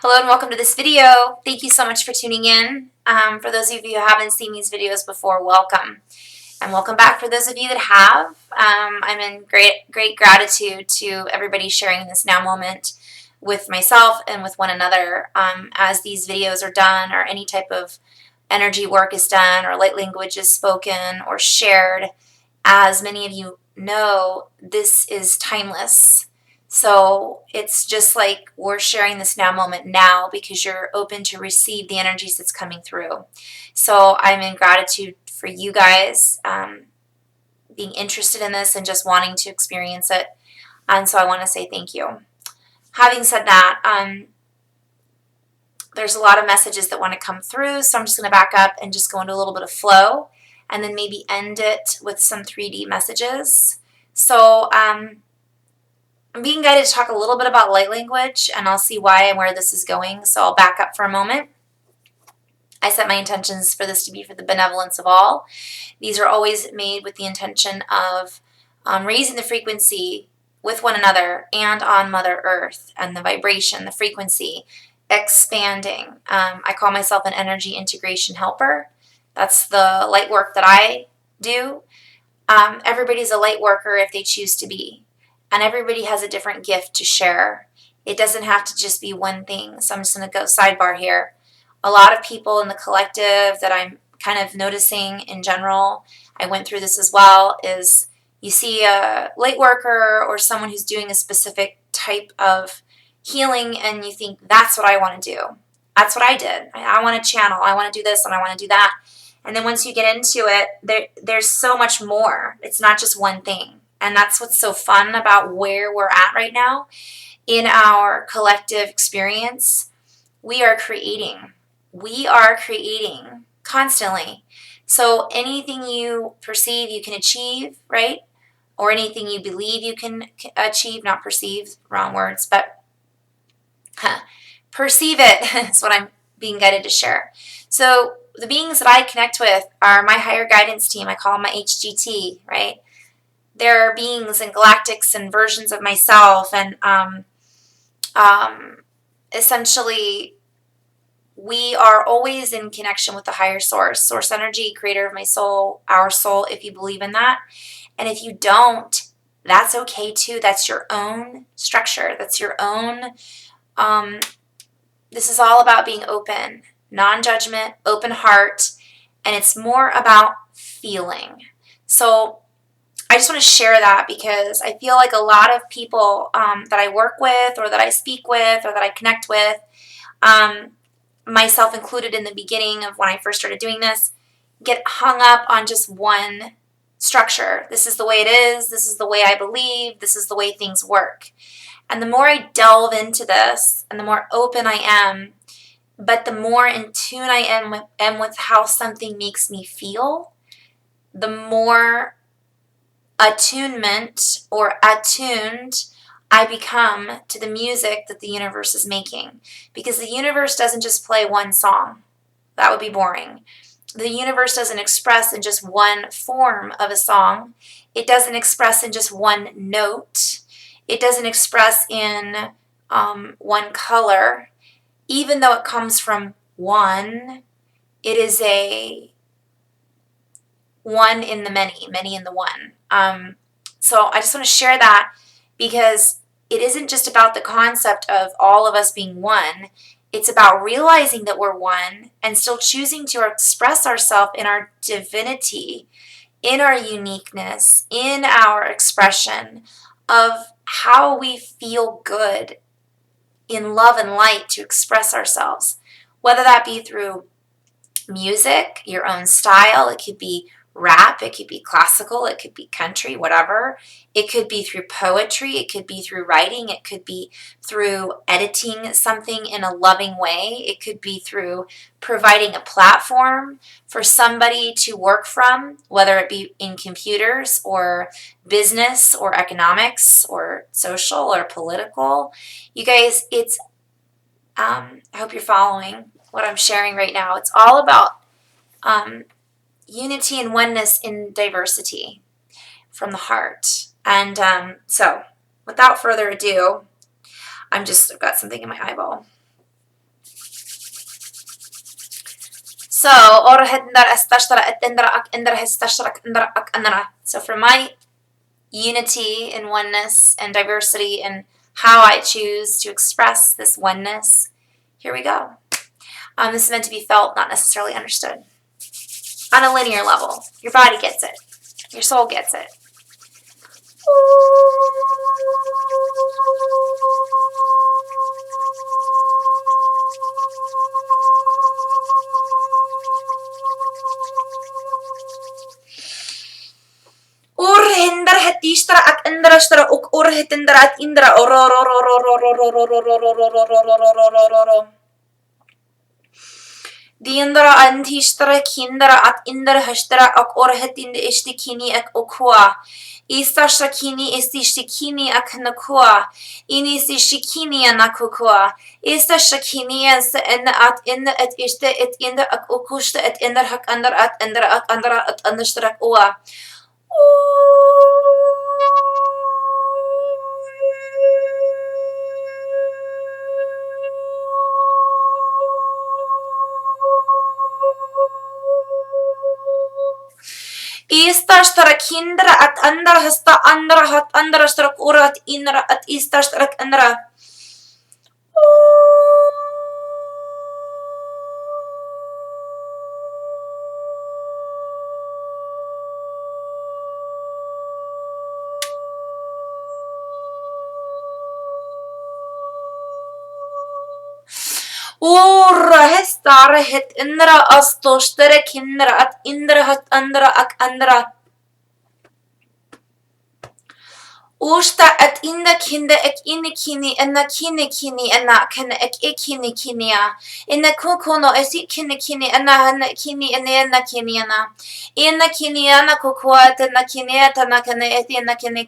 Hello and welcome to this video. Thank you so much for tuning in. For those of you who haven't seen these videos before, welcome. And welcome back for those of you that have. I'm in great gratitude to everybody sharing this now moment with myself and with one another as these videos are done or any type of energy work is done or light language is spoken or shared. As many of you know, this is timeless. So it's just like we're sharing this now moment now because you're open to receive the energies that's coming through. So I'm in gratitude for you guys being interested in this and just wanting to experience it. And so I want to say thank you. Having said that, there's a lot of messages that want to come through, so I'm just going to back up and just go into a little bit of flow and then maybe end it with some 3D messages. So I'm being guided to talk a little bit about light language, and I'll see why and where this is going, so I'll back up for a moment. I set my intentions for this to be for the benevolence of all. These are always made with the intention of raising the frequency with one another and on Mother Earth, and the vibration, the frequency, expanding. I call myself an energy integration helper. That's the light work that I do. Everybody's a light worker if they choose to be. And everybody has a different gift to share. It doesn't have to just be one thing. So I'm just going to go sidebar here. A lot of people in the collective that I'm kind of noticing in general, I went through this as well, is you see a light worker or someone who's doing a specific type of healing and you think, that's what I want to do. That's what I did. I want to channel. I want to do this and I want to do that. And then once you get into it, there's so much more. It's not just one thing. And that's what's so fun about where we're at right now in our collective experience. We are creating. We are creating constantly. So anything you perceive you can achieve, right? Or anything you believe you can achieve, not perceive, wrong words, but perceive it is what I'm being guided to share. So the beings that I connect with are my higher guidance team. I call them my HGT, right? There are beings and galactics and versions of myself, and essentially we are always in connection with the higher source energy, creator of my soul, our soul, if you believe in that. And if you don't, that's okay too. That's your own structure. That's your own, this is all about being open, non-judgment, open heart, and it's more about feeling. So I just want to share that because I feel like a lot of people that I work with or that I speak with or that I connect with, myself included in the beginning of when I first started doing this, get hung up on just one structure. This is the way it is. This is the way I believe. This is the way things work. And the more I delve into this and the more open I am, but the more in tune I am with how something makes me feel, the more attunement or attuned I become to the music that the universe is making. Because the universe doesn't just play one song. That would be boring. The universe doesn't express in just one form of a song. It doesn't express in just one note. It doesn't express in one color. Even though it comes from one, it is a one in the many, many in the one. So I just want to share that because it isn't just about the concept of all of us being one. It's about realizing that we're one and still choosing to express ourselves in our divinity, in our uniqueness, in our expression of how we feel good in love and light to express ourselves, whether that be through music, your own style. It could be rap, it could be classical, it could be country, whatever. It could be through poetry, it could be through writing, it could be through editing something in a loving way, it could be through providing a platform for somebody to work from, whether it be in computers or business or economics or social or political. You guys, it's I hope you're following what I'm sharing right now. It's all about unity and oneness in diversity from the heart. And so, without further ado, I've got something in my eyeball. So, so for my unity and oneness and diversity and how I choose to express this oneness, here we go. This is meant to be felt, not necessarily understood. On a linear level, your body gets it. Your soul gets it. Urhindra hetishtra at indrashtra uk urhitindra at indra Dindra antishtra kindra at indra hashtra ak orhetin ishtikini ak okwa. Istashakini istishikini ak nakua. Inis ishikini anakukua. Istashakini as en at in at ishte et indra ak okushta et indra hak andra at andra at andashtra ua. Istashtarak hindra at andra hasta andra hat andra strak urat inra at istashtarak andra. Hestar het indra astostere kindra at indra hat andra ak andra. Usta at inda kinda ek inikini enna kini enna kana ek ikini kinia. Inna kukono esi kini enna hanna kini enna kini enna. Inna kini enna kukua enna kini etana kana eti enna kini.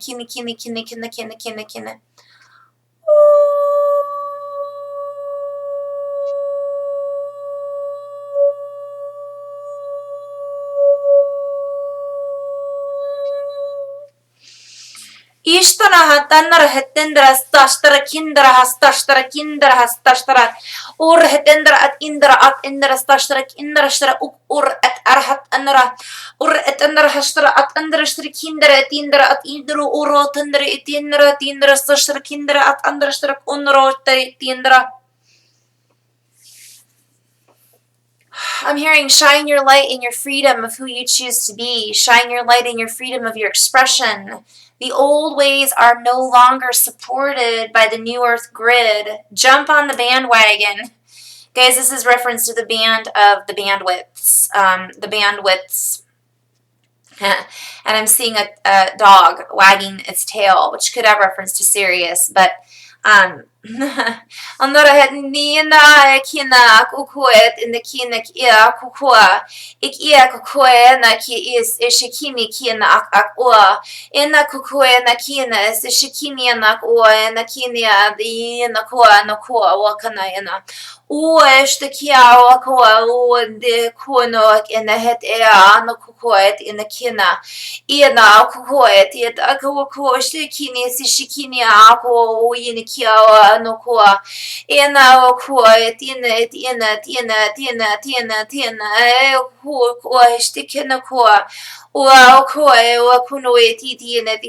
Ishtana hatandra hetendra stashtara kindra hastashtara kindra hastashtara ur hetendra at indra stashtara kindra shtara ur at arhat andra ur etendra hashtara at andra shtara kindra at indru uro tendra tindra stashtara kindra at andra shtara unro tindra. I'm hearing shine your light in your freedom of who you choose to be. Shine your light in your freedom of your expression. The old ways are no longer supported by the new earth grid. Jump on the bandwagon. Guys, this is reference to the band of the bandwidths. And I'm seeing a dog wagging its tail, which could have reference to Sirius, but andra het nina kina kukuet in the kina kia kukua ik ia kukue na ki is ishikini kina ak ua ina kukue na kina is ishikini na ua na kina the na kua no kua wakana ina este kia wakua u de kuno in the het ea no kukuet in the kina ina kukuet it akukua shikini is ishikini ako in kia no kua ina kua tina kua shtikina kua wa kua wa kuno tina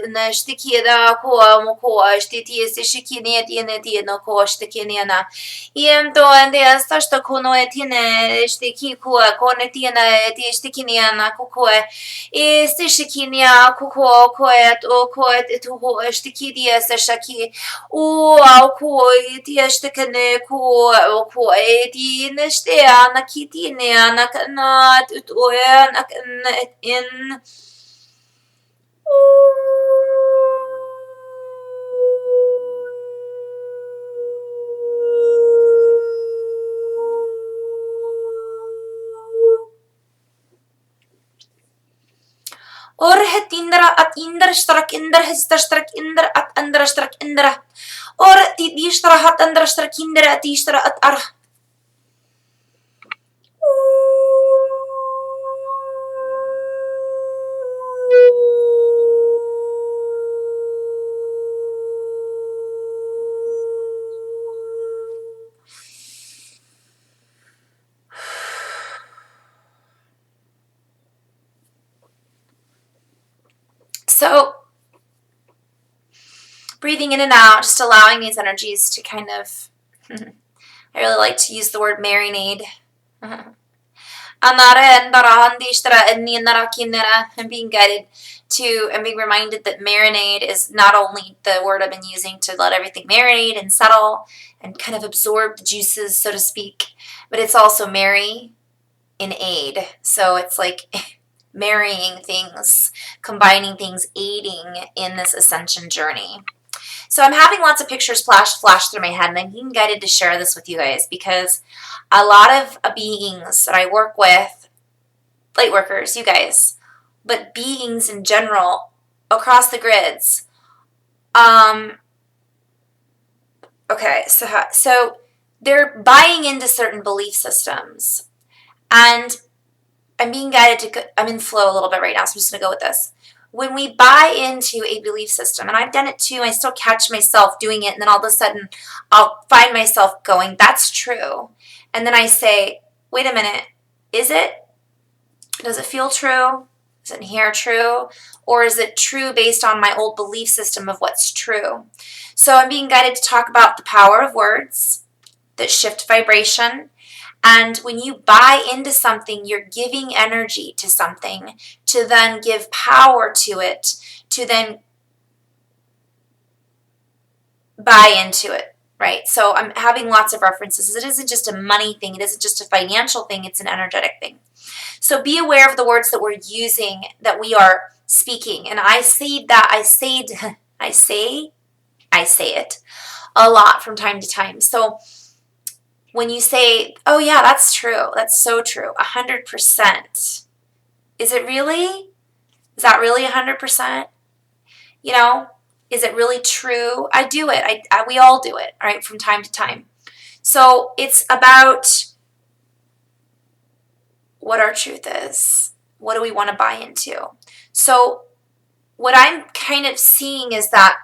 na shtikira kua mo kua shtiti se shikini tina kua shtikina na iento ande astashta kuno tina shtiki kua kone tina shtikini na kua se shikini kua kua tu shtikiri se shaki au koi tiashtekane ko di neste ana kitine ana kana tutoya ana in Or het indra at indra strak indra hesta strak indra at andra strak indra. Or die stra hat andra strak indra at die stra at ar. So breathing in and out, just allowing these energies to kind of, I really like to use the word marinade. And being guided to and being reminded that marinade is not only the word I've been using to let everything marinate and settle and kind of absorb the juices, so to speak, but it's also marry in aid. So it's like marrying things, combining things, aiding in this ascension journey. So I'm having lots of pictures flash through my head, and I'm being guided to share this with you guys because a lot of beings that I work with, light workers, you guys, but beings in general across the grids, okay, so they're buying into certain belief systems, and I'm being guided to, I'm in flow a little bit right now, so I'm just going to go with this. When we buy into a belief system, and I've done it too, I still catch myself doing it, and then all of a sudden I'll find myself going, that's true. And then I say, wait a minute, is it? Does it feel true? Is it here true? Or is it true based on my old belief system of what's true? So I'm being guided to talk about the power of words that shift vibration. And when you buy into something, you're giving energy to something to then give power to it, to then buy into it, right? So I'm having lots of references. It isn't just a money thing. It isn't just a financial thing. It's an energetic thing. So be aware of the words that we're using, that we are speaking. And I say it a lot from time to time. So when you say, oh yeah, that's true, that's so true, 100%. Is it really? Is that really 100%? You know, is it really true? I do it. We all do it, right, from time to time. So it's about what our truth is. What do we want to buy into? So what I'm kind of seeing is that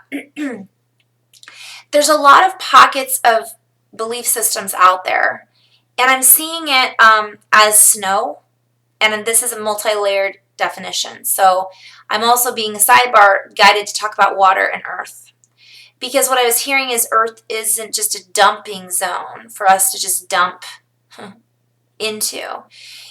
there's a lot of pockets of belief systems out there, and I'm seeing it as snow, and this is a multi-layered definition. So I'm also being a sidebar guided to talk about water and earth, because what I was hearing is earth isn't just a dumping zone for us to just dump into.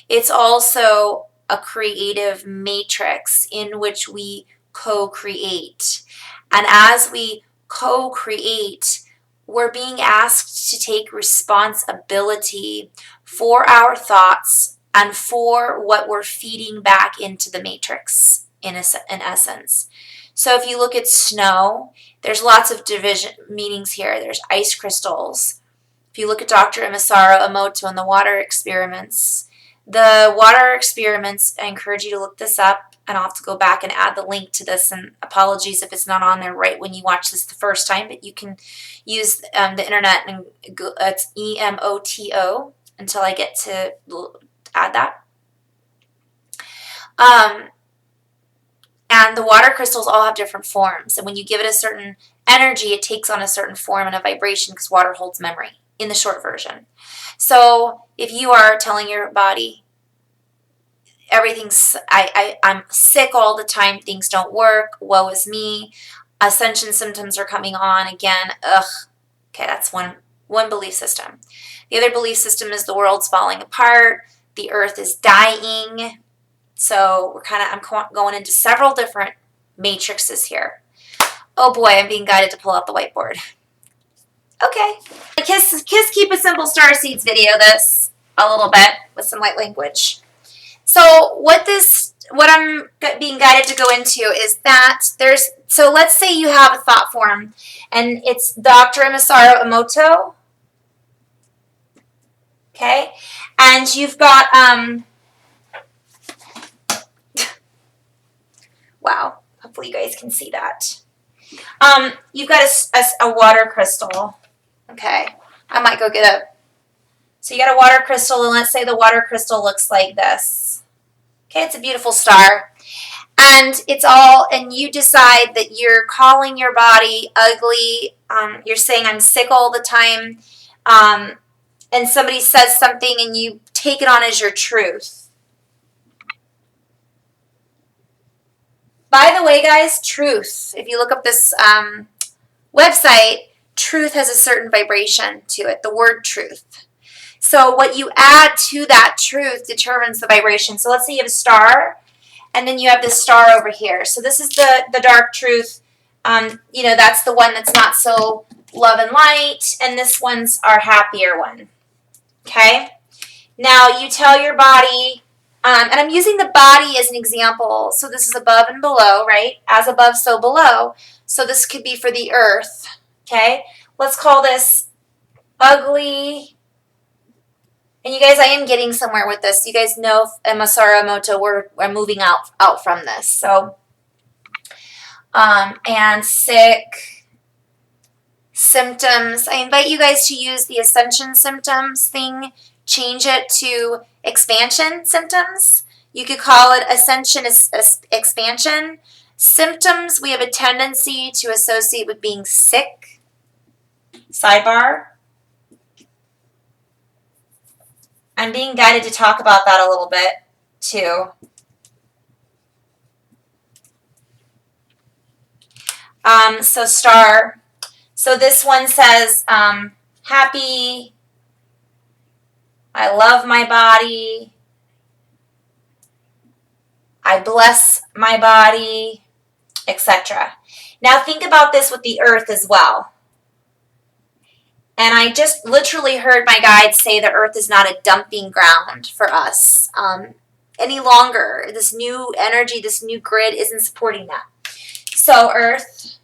It's also a creative matrix in which we co-create, and as we co-create, we're being asked to take responsibility for our thoughts and for what we're feeding back into the matrix in essence. So if you look at snow, there's lots of division meanings here. There's ice crystals. If you look at Dr. Masaru Emoto and the water experiments, I encourage you to look this up, and I'll have to go back and add the link to this, and apologies if it's not on there right when you watch this the first time, but you can use the internet, and it's EMOTO until I get to add that. And the water crystals all have different forms, and when you give it a certain energy, it takes on a certain form and a vibration because water holds memory in the short version. So if you are telling your body, everything's, I'm sick all the time, things don't work, woe is me, ascension symptoms are coming on again, ugh. Okay, that's one belief system. The other belief system is the world's falling apart, the earth is dying. So I'm going into several different matrices here. Oh boy, I'm being guided to pull out the whiteboard. Okay. K.I.S.S, Keep It Simple Starseeds video this a little bit with some light language. So what I'm being guided to go into is that so let's say you have a thought form, and it's Dr. Masaru Emoto, okay? And you've got, wow, hopefully you guys can see that. You've got a water crystal, okay? I might go get a, so you got a water crystal, and let's say the water crystal looks like this. Okay, it's a beautiful star. And and you decide that you're calling your body ugly. You're saying, I'm sick all the time. And somebody says something and you take it on as your truth. By the way, guys, truth. If you look up this website, truth has a certain vibration to it, the word truth. So what you add to that truth determines the vibration. So let's say you have a star, and then you have this star over here. So this is the dark truth. You know, that's the one that's not so love and light, and this one's our happier one. Okay? Now you tell your body, and I'm using the body as an example. So this is above and below, right? As above, so below. So this could be for the earth. Okay? Let's call this ugly. And you guys, I am getting somewhere with this. You guys know, Masaru Emoto, we're moving out from this. So, and sick symptoms. I invite you guys to use the ascension symptoms thing. Change it to expansion symptoms. You could call it ascension expansion. Symptoms we have a tendency to associate with being sick. Sidebar. I'm being guided to talk about that a little bit, too. So star. So this one says, happy, I love my body, I bless my body, etc. Now think about this with the earth as well. And I just literally heard my guides say the earth is not a dumping ground for us any longer. This new energy, this new grid isn't supporting that. So earth,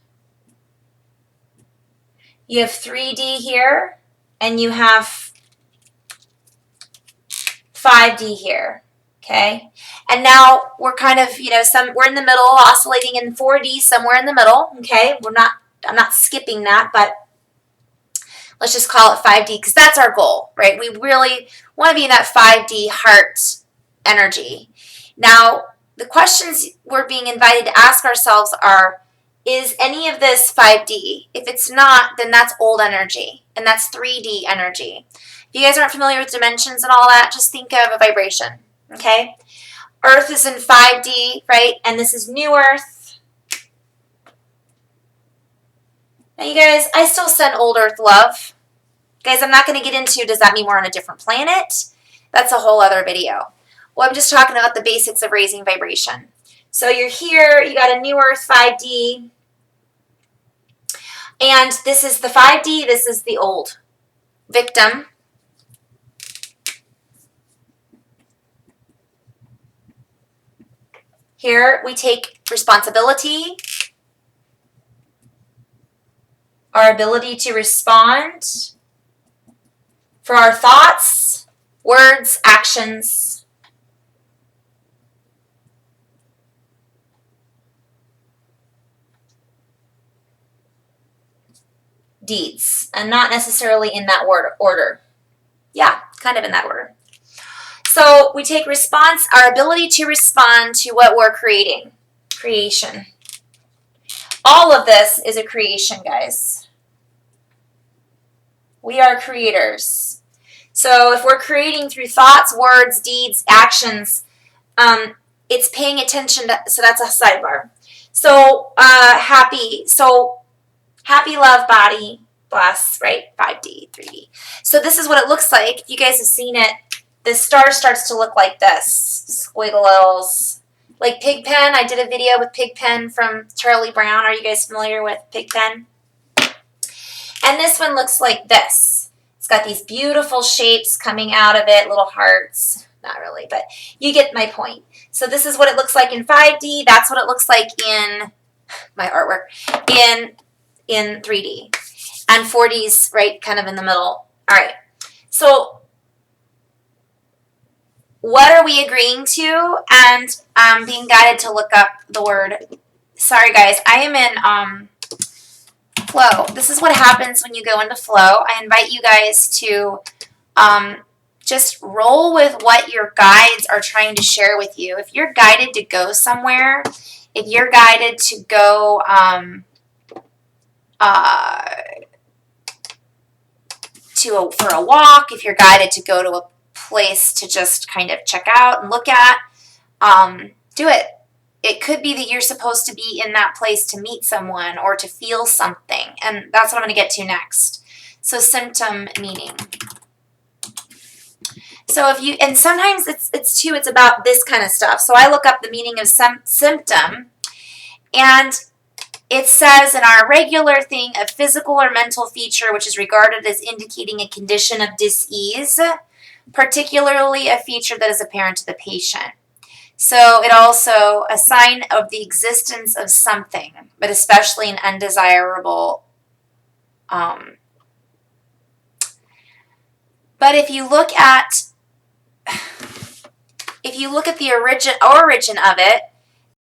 you have 3D here, and you have 5D here, okay? And now we're kind of, you know, we're in the middle, oscillating in 4D, somewhere in the middle, okay? I'm not skipping that, but let's just call it 5D because that's our goal, right? We really want to be in that 5D heart energy. Now, the questions we're being invited to ask ourselves are, is any of this 5D? If it's not, then that's old energy, and that's 3D energy. If you guys aren't familiar with dimensions and all that, just think of a vibration, okay? Earth is in 5D, right? And this is new Earth. Now, you guys, I still send old Earth love. Guys, I'm not going to get into, does that mean we're on a different planet? That's a whole other video. Well, I'm just talking about the basics of raising vibration. So you're here, you got a new Earth 5D. And this is the 5D, this is the old victim. Here we take responsibility, our ability to respond for our thoughts, words, actions. Deeds, and not necessarily in that order. Yeah, kind of in that order. So we take response, our ability to respond to what we're creating. Creation. All of this is a creation, guys. We are creators. So if we're creating through thoughts, words, deeds, actions, it's paying attention to, so that's a sidebar. So happy. So happy, love, body, bless, right? 5D, 3D. So this is what it looks like. If you guys have seen it, the star starts to look like this. Squiggles. Like Pigpen. I did a video with Pigpen from Charlie Brown. Are you guys familiar with Pigpen? And this one looks like this. It's got these beautiful shapes coming out of it, little hearts. Not really, but you get my point. So this is what it looks like in 5D. That's what it looks like in my artwork. In 3D. And 4D's right kind of in the middle. All right. So what are we agreeing to? And I'm being guided to look up the word. Sorry, guys. I am in flow. This is what happens when you go into flow. I invite you guys to just roll with what your guides are trying to share with you. If you're guided to go somewhere, if you're guided to go for a walk, if you're guided to go to a place to just kind of check out and look at, do it. it could be that you're supposed to be in that place to meet someone or to feel something. And that's what I'm going to get to next. So symptom meaning. So if you, and sometimes it's about this kind of stuff. So I look up the meaning of symptom, and it says in our regular thing, a physical or mental feature which is regarded as indicating a condition of dis-ease, particularly a feature that is apparent to the patient. So it also a sign of the existence of something, but especially an undesirable. But if you look at the origin of it,